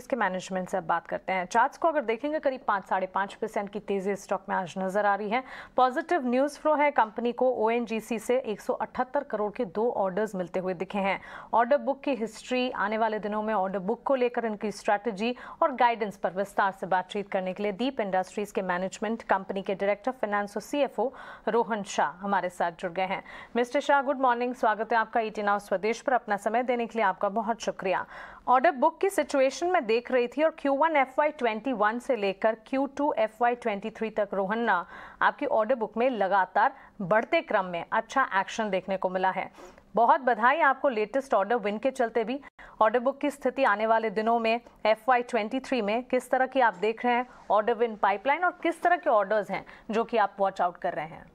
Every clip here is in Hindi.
के मैनेजमेंट से अब बात करते हैं। चार्ट्स को अगर देखेंगे करीब 5-5.5% की तेजी स्टॉक में आज नजर आ रही है। पॉजिटिव न्यूज फ्लो है। कंपनी को ओएनजीसी से 178 करोड़ के 2 ऑर्डर्स मिलते हुए दिखे हैं। ऑर्डर बुक की हिस्ट्री, आने वाले दिनों में ऑर्डर बुक को लेकर इनकी स्ट्रैटेजी और गाइडेंस पर विस्तार से बातचीत करने के लिए दीप इंडस्ट्रीज के मैनेजमेंट कंपनी के डायरेक्टर फाइनेंस और सीएफओ रोहन शाह हमारे साथ जुड़ गए हैं। Mister Shah, good morning. स्वागत है आपका ईटी नाउ स्वदेश पर। अपना समय देने के लिए आपका बहुत शुक्रिया। ऑर्डर बुक की सिचुएशन में देख रही थी और Q1 FY21 से लेकर Q2 FY23 तक रोहन, आपकी ऑर्डर बुक में लगातार बढ़ते क्रम में अच्छा एक्शन देखने को मिला है। बहुत बधाई आपको लेटेस्ट ऑर्डर विन के चलते भी। ऑर्डर बुक की स्थिति आने वाले दिनों में FY23 में किस तरह की आप देख रहे हैं? ऑर्डर विन पाइपलाइन और किस तरह के ऑर्डर्स हैं जो कि आप वॉच आउट कर रहे हैं?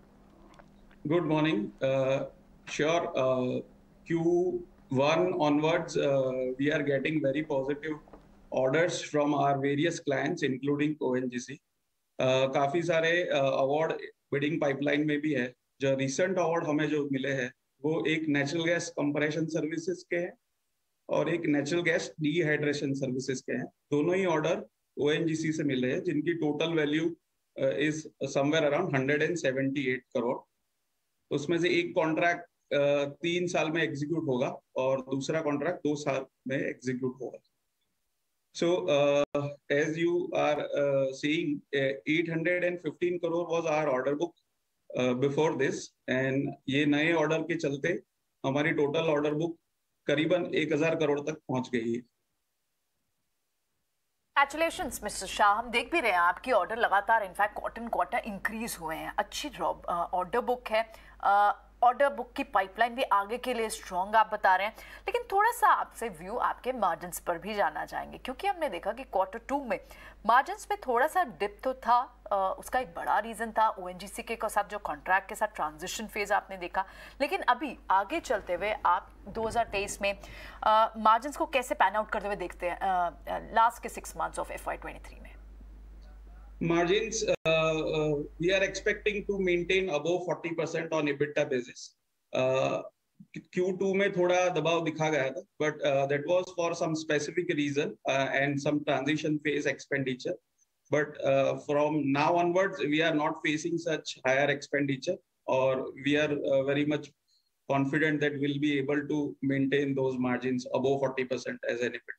Good morning. Sure, Q1 onwards, we are getting very positive orders from our various clients, including ONGC. काफी सारे अवार्ड बिडिंग पाइपलाइन में भी है। जो रिसेंट अवार्ड हमें जो मिले हैं वो एक नेचुरल गैस कंप्रेशन सर्विसेज के हैं और एक नेचुरल गैस डिहाइड्रेशन सर्विसेज के हैं। दोनों ही ऑर्डर ONGC से मिले हैं, जिनकी total value is somewhere around 178 crore. उसमें से एक कॉन्ट्रैक्ट 3 साल में एग्जीक्यूट होगा और दूसरा कॉन्ट्रैक्ट 2 साल में एग्जीक्यूट होगा। So as you are seeing, 815 crore was our order book before this, and ये नए ऑर्डर के चलते हमारी टोटल ऑर्डर बुक करीबन 1000 करोड़ तक पहुंच गई है। Congratulations, mister Shah. हम देख भी रहे हैं आपकी ऑर्डर लगातार इनफैक्ट क्वार्टर इंक्रीज हुए हैं। अच्छी ऑर्डर बुक है। ऑर्डर बुक की पाइपलाइन भी आगे के लिए स्ट्रॉन्ग आप बता रहे हैं, लेकिन थोड़ा सा आपसे व्यू आपके मार्जिन्स पर भी जानना चाहेंगे, क्योंकि हमने देखा कि Q2 में मार्जिन्स में थोड़ा सा डिप तो था। उसका एक बड़ा रीजन था ONGC के साथ जो कॉन्ट्रैक्ट के साथ ट्रांजिशन फेज आपने देखा, लेकिन अभी आगे चलते हुए आप 2023 में मार्जिन्स को कैसे पैन आउट करते हुए देखते हैं लास्ट के 6 मंथ्स ऑफ FY23 में? Margins, we are expecting to maintain above 40% on EBITDA basis. Q2 में थोड़ा दबाव दिखा गया था, but that was for some specific reason and some transition phase expenditure. But from now onwards, we are not facing such higher expenditure, or we are very much confident that we'll be able to maintain those margins above 40% as an EBITDA.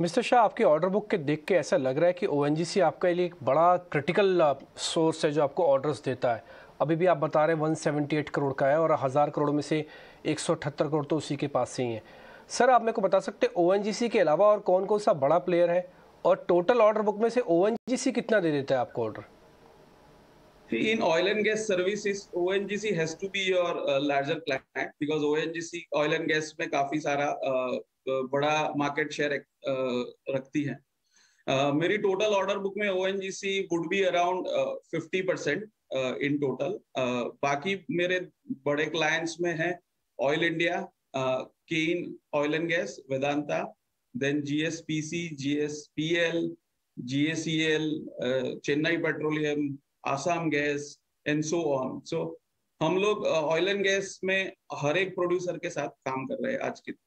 Mister Shah, आपकी ऑर्डर बुक के देख के ऐसा लग रहा है कि ONGC आपका लिए एक बड़ा क्रिटिकल सोर्स है जो आपको ऑर्डर्स देता है। अभी भी आप बता रहे हैं 178 करोड़ का है और 1000 करोड़ में से 178 करोड़ तो उसी के पास से ही है। सर, आप मेरे को बता सकते हैं ONGC के अलावा और कौन कौन सा बड़ा प्लेयर है और टोटल ऑर्डर बुक में से ONGC कितना दे देता है आपको order? In oil and gas services, ONGC has to be your larger client because ONGC oil and gas में काफी सारा बड़ा मार्केट शेयर रखती है। मेरी टोटल ऑर्डर बुक में ONGC would be around 50% in total. बाकी मेरे बड़े क्लाइंट्स में हैं oil India, Cairn oil and gas, Vedanta, then GSPC, GSPL, GACL, Chennai petroleum, Assam gas and so on. So हम लोग ऑयल एंड गैस में हर एक प्रोड्यूसर के साथ काम कर रहे हैं आज की।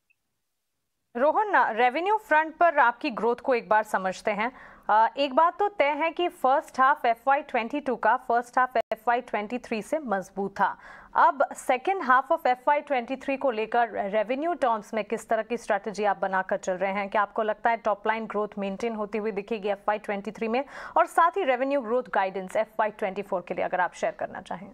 रोहन, रेवेन्यू फ्रंट पर आपकी ग्रोथ को एक बार समझते हैं। एक बात तो तय है कि फर्स्ट हाफ FY22 का फर्स्ट हाफ FY23 से मजबूत था। अब सेकेंड हाफ ऑफ FY23 को लेकर रेवेन्यू टर्म्स में किस तरह की स्ट्रैटेजी आप बनाकर चल रहे हैं? क्या आपको लगता है टॉप लाइन ग्रोथ मेंटेन होती हुई दिखेगी FY23 में, और साथ ही रेवेन्यू ग्रोथ गाइडेंस FY24 के लिए अगर आप शेयर करना चाहें?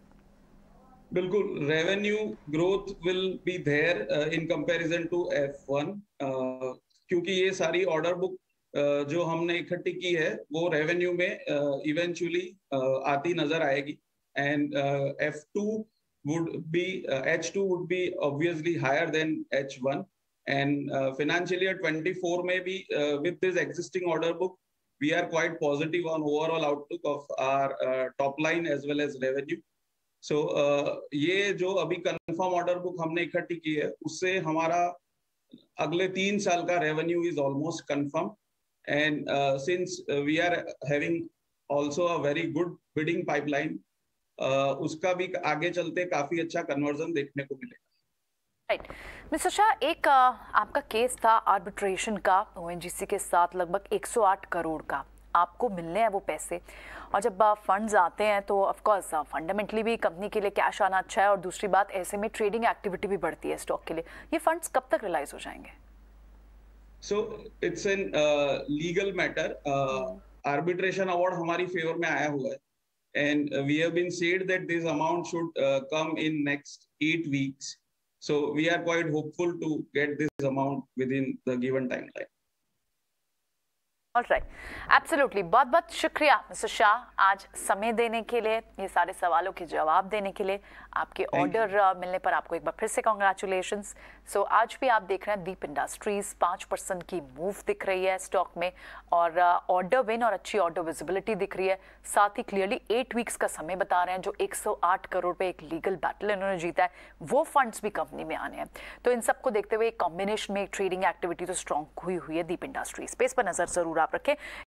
बिल्कुल, revenue growth will be there in comparison to F1, क्योंकि ये सारी ऑर्डर बुक जो हमने इकट्ठी की है वो रेवेन्यू में इवेंचुअली आती नजर आएगी। And F2 would be H2 would be obviously higher than H1, and financial year 24 में भी with this existing order book we are quite positive on overall outlook of our top line as well as revenue. So ये जो अभी कंफर्म ऑर्डर बुक हमने इकट्ठी की है उससे हमारा अगले 3 साल का revenue is almost confirm, and since we are having also a very good bidding pipeline, उसका भी आगे चलते काफी अच्छा कन्वर्जन देखने को मिलेगा। राइट मिस्टर शाह, एक आपका केस था आर्बिट्रेशन का ओएनजीसी के साथ लगभग 108 करोड़ का, आपको मिलने हैं वो पैसे, और जब फंड्स आते हैं तो ऑफ कोर्स फंडामेंटली भी कंपनी के लिए कैश आना अच्छा है, और दूसरी बात ऐसे में ट्रेडिंग एक्टिविटी भी बढ़ती है स्टॉक के लिए। ये फंड्स कब तक रियलाइज हो जाएंगे? So it's an legal matter. Arbitration award हमारी फेवर में आया हुआ है, and we have been said that this amount should come in next 8 weeks. So we are quite hopeful to get this amount within the given timeline. Alright, absolutely. बहुत बहुत शुक्रिया मिस्टर शाह आज समय देने के लिए, ये सारे सवालों के जवाब देने के लिए। आपके ऑर्डर मिलने पर आपको एक बार फिर से कॉन्ग्रेचुलेशंस। सो आज भी आप देख रहे हैं दीप इंडस्ट्रीज 5% की मूव दिख रही है स्टॉक में, और ऑर्डर विन और अच्छी ऑर्डर विजिबिलिटी दिख रही है। साथ ही क्लियरली 8 वीक्स का समय बता रहे हैं, जो 108 करोड़ पे एक लीगल बैटल इन्होंने जीता है, वो फंड्स भी कंपनी में आने हैं। तो इन सबको देखते हुए एक कॉम्बिनेशन में ट्रेडिंग एक्टिविटी तो स्ट्रॉन्ग हुई है दीप इंडस्ट्रीज। स्पेस पर नजर जरूर आप रखें।